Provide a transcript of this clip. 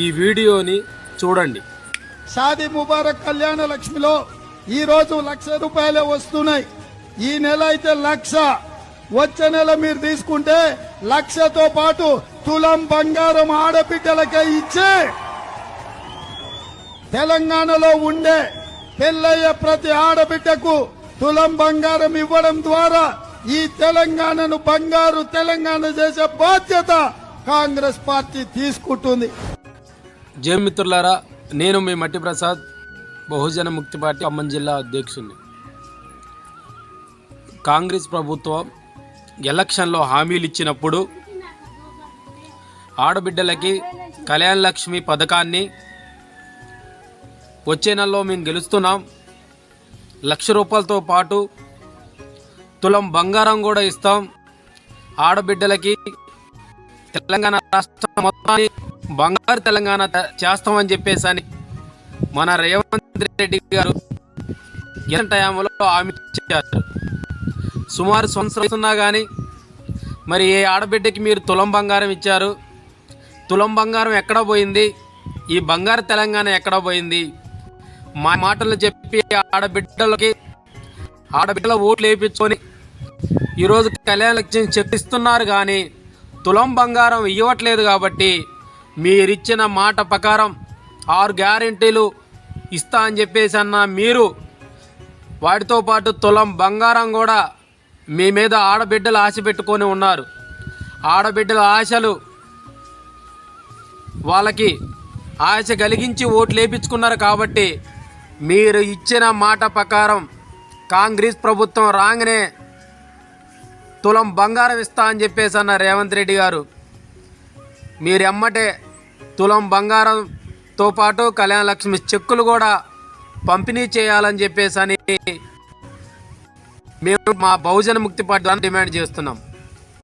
ఈ వీడియోని చూడండి. షాదీ ముబారక్ కళ్యాణ లక్ష్మిలో ఈ రోజు ₹1,00,000 వస్తున్నాయి. ఈ నెల అయితే 1,00,000, వచ్చే నెల మీరు తీసుకుంటే 1,00,000తో పాటు తులం బంగారం ఆడబిడ్డలకే ఇచ్చే తెలంగాణలో ఉండే పెళ్ళయ్య ప్రతి ఆడబిడ్డకు తులం బంగారం ఇవ్వడం ద్వారా ఈ తెలంగాణను బంగారు తెలంగాణ చేసే బాధ్యత కాంగ్రెస్ పార్టీ తీసుకుంటుంది. జై మిత్రులారా, నేను మీ మట్టి ప్రసాద్, బహుజన ముక్తి పార్టీ ఖమ్మం జిల్లా అధ్యక్షుడిని. కాంగ్రెస్ ప్రభుత్వం ఎలక్షన్లో హామీలు ఇచ్చినప్పుడు ఆడబిడ్డలకి కళ్యాణ లక్ష్మి పథకాన్ని వచ్చే నెలలో మేము గెలుస్తున్నాం, ₹1,00,000తో పాటు తులం బంగారం కూడా ఇస్తాం, ఆడబిడ్డలకి తెలంగాణ రాష్ట్రం మొత్తాన్ని బంగారు తెలంగాణ చేస్తామని చెప్పేసి మన రేవంత్ రెడ్డి గారు టైంలో హామీ ఇచ్చారు. సుమారు సంవత్సరం కానీ మరి ఏ ఆడబిడ్డకి మీరు తులం బంగారం ఇచ్చారు? తులం బంగారం ఎక్కడ పోయింది? ఈ బంగారు తెలంగాణ ఎక్కడ పోయింది? మా మాటలు చెప్పి ఆడబిడ్డల ఓట్లు వేయించుకొని ఈరోజు కళ్యాణ లక్ష్యం చెప్పిస్తున్నారు, కానీ తులం బంగారం ఇవ్వట్లేదు. కాబట్టి మీరిచ్చిన మాట ప్రకారం 6 గ్యారెంటీలు ఇస్తా అని చెప్పేసి మీరు వాటితో పాటు తులం బంగారం కూడా మీ మీద ఆడబిడ్డలు ఆశ పెట్టుకొని ఉన్నారు. ఆడబిడ్డల ఆశలు వాళ్ళకి ఆశ కలిగించి ఓట్లు వేయించుకున్నారు. కాబట్టి మీరు ఇచ్చిన మాట ప్రకారం కాంగ్రెస్ ప్రభుత్వం రాగానే తులం బంగారం ఇస్తా అని చెప్పేసి రేవంత్ రెడ్డి గారు, మీరు ఎమ్మటే తులం బంగారంతో పాటు కళ్యాణ లక్ష్మి చెక్కులు కూడా పంపిణీ చేయాలని చెప్పేసి మేము మా బహుజన ముక్తి పార్టీ డిమాండ్ చేస్తున్నాం.